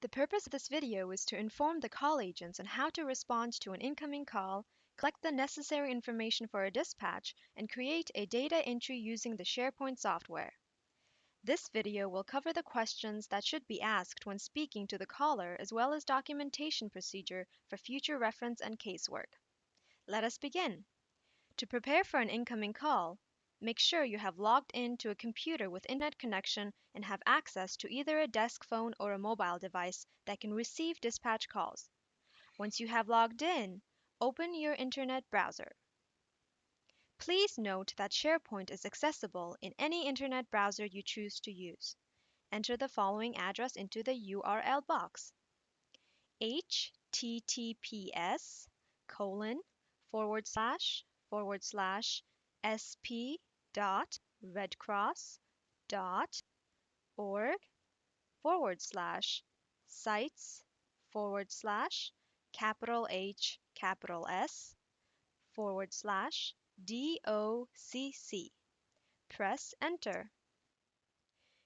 The purpose of this video is to inform the call agents on how to respond to an incoming call, collect the necessary information for a dispatch, and create a data entry using the Sharepoint software. This video will cover the questions that should be asked when speaking to the caller, as well as documentation procedure for future reference and casework. Let us begin. To prepare for an incoming call, make sure you have logged in to a computer with internet connection and have access to either a desk phone or a mobile device that can receive dispatch calls. Once you have logged in, open your internet browser. Please note that SharePoint is accessible in any internet browser you choose to use. Enter the following address into the URL box: https://redcross.org/sites//capitol H, capital S, /docc. Press Enter.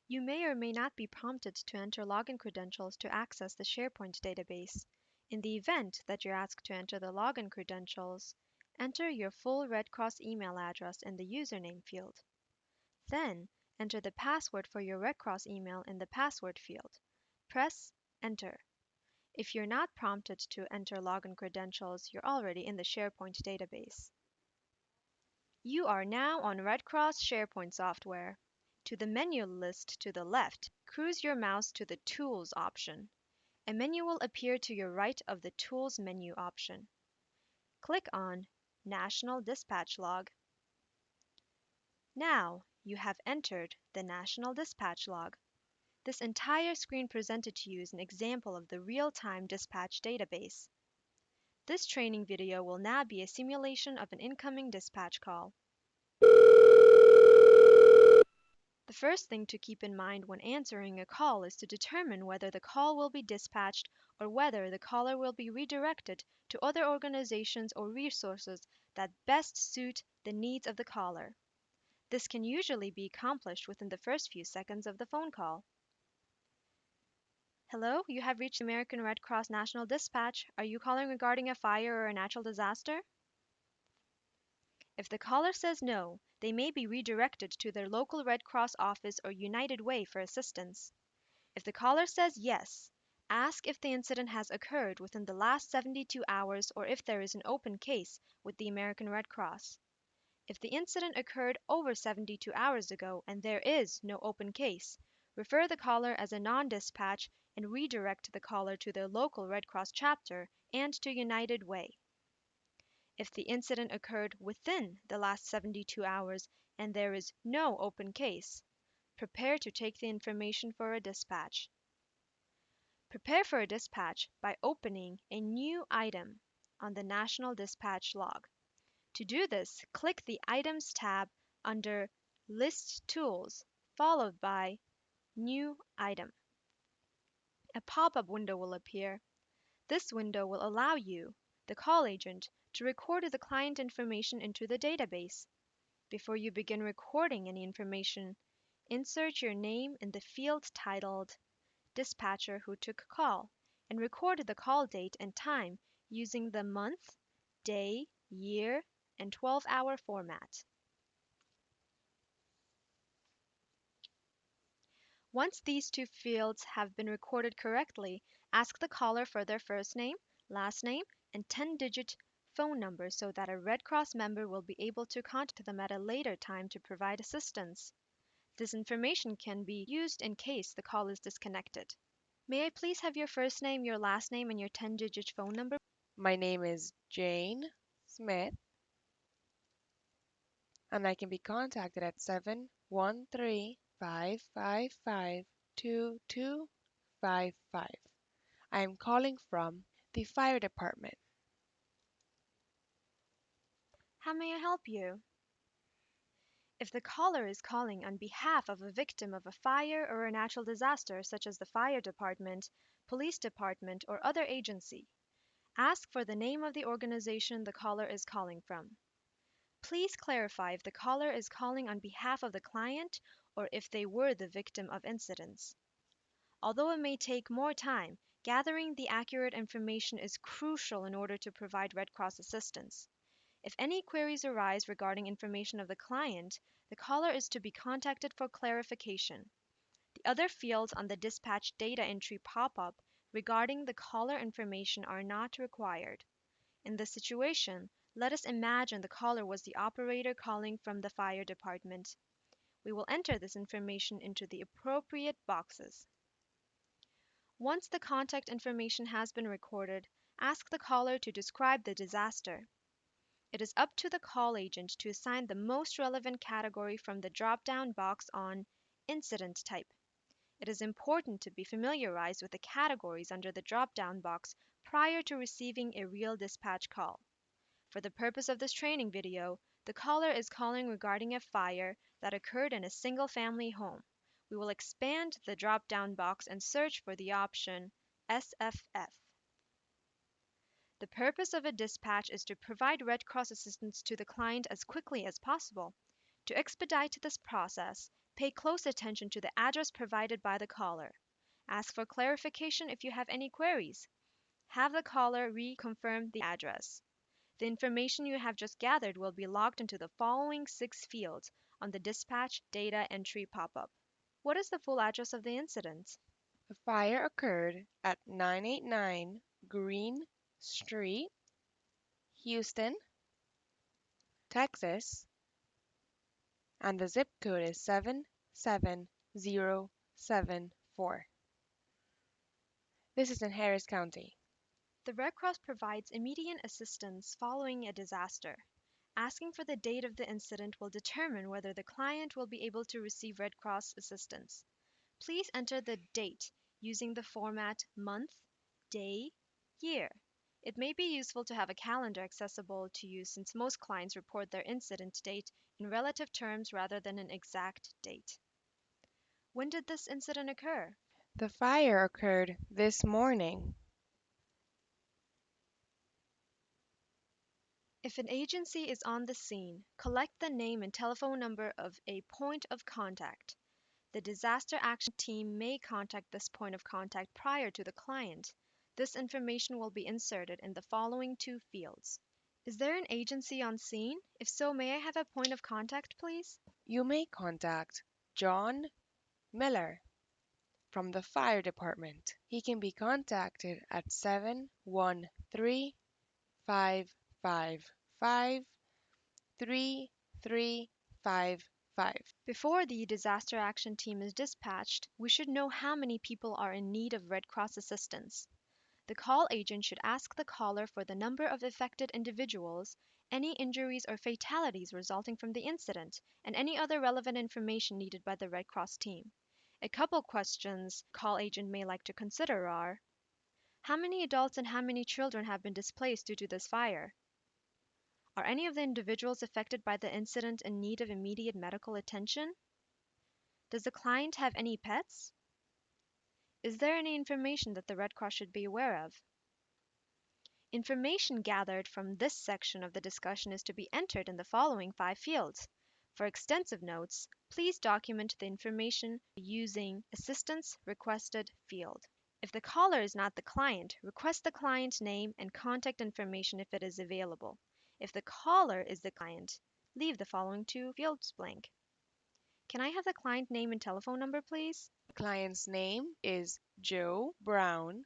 You may or may not be prompted to enter login credentials to access the SharePoint database. In the event that you're asked to enter the login credentials, enter your full Red Cross email address in the username field. Then, enter the password for your Red Cross email in the password field. Press Enter. If you're not prompted to enter login credentials, you're already in the SharePoint database. You are now on Red Cross SharePoint software. To the menu list to the left, cruise your mouse to the Tools option. A menu will appear to your right of the Tools menu option. Click on National Dispatch Log. Now you have entered the National Dispatch Log. This entire screen presented to you is an example of the real-time dispatch database. This training video will now be a simulation of an incoming dispatch call. The first thing to keep in mind when answering a call is to determine whether the call will be dispatched or whether the caller will be redirected to other organizations or resources that best suit the needs of the caller. This can usually be accomplished within the first few seconds of the phone call. Hello, you have reached American Red Cross National Dispatch. Are you calling regarding a fire or a natural disaster? If the caller says no, they may be redirected to their local Red Cross office or United Way for assistance. If the caller says yes, ask if the incident has occurred within the last 72 hours or if there is an open case with the American Red Cross. If the incident occurred over 72 hours ago and there is no open case, refer the caller as a non-dispatch and redirect the caller to their local Red Cross chapter and to United Way. If the incident occurred within the last 72 hours and there is no open case, prepare to take the information for a dispatch. Prepare for a dispatch by opening a new item on the National Dispatch Log. To do this, click the Items tab under List Tools, followed by New Item. A pop-up window will appear. This window will allow you, the call agent, to record the client information into the database. Before you begin recording any information, insert your name in the field titled Dispatcher Who Took Call and record the call date and time using the month, day, year, and 12-hour format. Once these two fields have been recorded correctly, ask the caller for their first name, last name, and 10-digit phone number so that a Red Cross member will be able to contact them at a later time to provide assistance. This information can be used in case the call is disconnected. May I please have your first name, your last name, and your 10-digit phone number? My name is Jane Smith, and I can be contacted at 713-555-2255. I am calling from the fire department. How may I help you? If the caller is calling on behalf of a victim of a fire or a natural disaster, such as the fire department, police department, or other agency, ask for the name of the organization the caller is calling from. Please clarify if the caller is calling on behalf of the client or if they were the victim of incidents. Although it may take more time, gathering the accurate information is crucial in order to provide Red Cross assistance. If any queries arise regarding information of the client, the caller is to be contacted for clarification. The other fields on the dispatch data entry pop-up regarding the caller information are not required. In this situation, let us imagine the caller was the operator calling from the fire department. We will enter this information into the appropriate boxes. Once the contact information has been recorded, ask the caller to describe the disaster. It is up to the call agent to assign the most relevant category from the drop-down box on Incident Type. It is important to be familiarized with the categories under the drop-down box prior to receiving a real dispatch call. For the purpose of this training video, the caller is calling regarding a fire that occurred in a single-family home. We will expand the drop-down box and search for the option SFF. The purpose of a dispatch is to provide Red Cross assistance to the client as quickly as possible. To expedite this process, pay close attention to the address provided by the caller. Ask for clarification if you have any queries. Have the caller reconfirm the address. The information you have just gathered will be logged into the following 6 fields on the dispatch data entry pop-up. What is the full address of the incident? The fire occurred at 989 Green Street, Houston, Texas, and the zip code is 77074. This is in Harris County. The Red Cross provides immediate assistance following a disaster. Asking for the date of the incident will determine whether the client will be able to receive Red Cross assistance. Please enter the date using the format month, day, year. It may be useful to have a calendar accessible to you since most clients report their incident date in relative terms rather than an exact date. When did this incident occur? The fire occurred this morning. If an agency is on the scene, collect the name and telephone number of a point of contact. The disaster action team may contact this point of contact prior to the client. This information will be inserted in the following 2 fields. Is there an agency on scene? If so, may I have a point of contact, please? You may contact John Miller from the fire department. He can be contacted at 713-555-3355. Before the disaster action team is dispatched, we should know how many people are in need of Red Cross assistance. The call agent should ask the caller for the number of affected individuals, any injuries or fatalities resulting from the incident, and any other relevant information needed by the Red Cross team. A couple questions the call agent may like to consider are: how many adults and how many children have been displaced due to this fire? Are any of the individuals affected by the incident in need of immediate medical attention? Does the client have any pets? Is there any information that the Red Cross should be aware of? Information gathered from this section of the discussion is to be entered in the following 5 fields. For extensive notes, please document the information using Assistance Requested field. If the caller is not the client, request the client name and contact information if it is available. If the caller is the client, leave the following 2 fields blank. Can I have the client name and telephone number, please? The client's name is Joe Brown,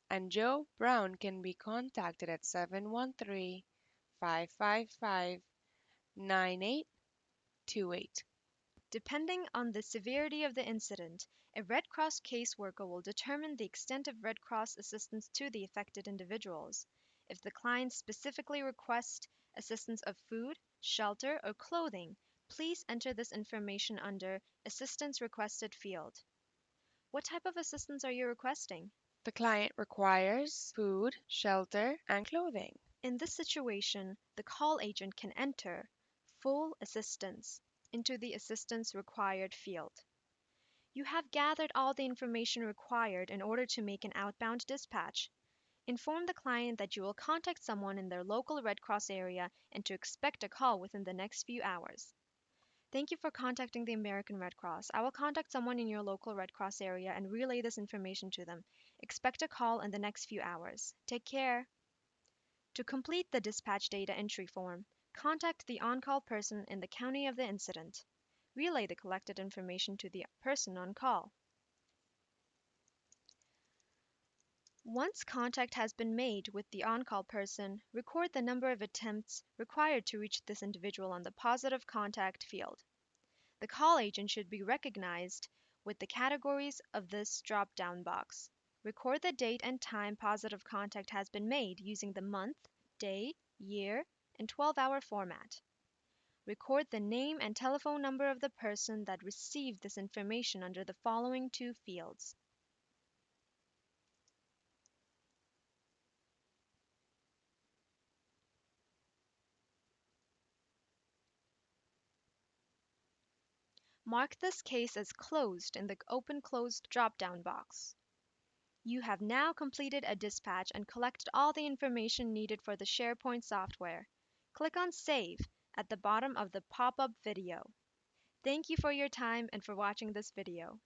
and Joe Brown can be contacted at 713-555-9828. Depending on the severity of the incident, a Red Cross caseworker will determine the extent of Red Cross assistance to the affected individuals. If the client specifically requests assistance of food, shelter, or clothing, please enter this information under Assistance Requested field. What type of assistance are you requesting? The client requires food, shelter, and clothing. In this situation, the call agent can enter Full Assistance into the Assistance Required field. You have gathered all the information required in order to make an outbound dispatch. Inform the client that you will contact someone in their local Red Cross area and to expect a call within the next few hours. Thank you for contacting the American Red Cross. I will contact someone in your local Red Cross area and relay this information to them. Expect a call in the next few hours. Take care. To complete the dispatch data entry form, contact the on-call person in the county of the incident. Relay the collected information to the person on call. Once contact has been made with the on-call person, record the number of attempts required to reach this individual on the positive contact field. The call agent should be recognized with the categories of this drop-down box. Record the date and time positive contact has been made using the month, day, year, and 12-hour format. Record the name and telephone number of the person that received this information under the following two fields. Mark this case as closed in the open-closed drop-down box. You have now completed a dispatch and collected all the information needed for the Sharepoint software. Click on Save at the bottom of the pop-up video. Thank you for your time and for watching this video.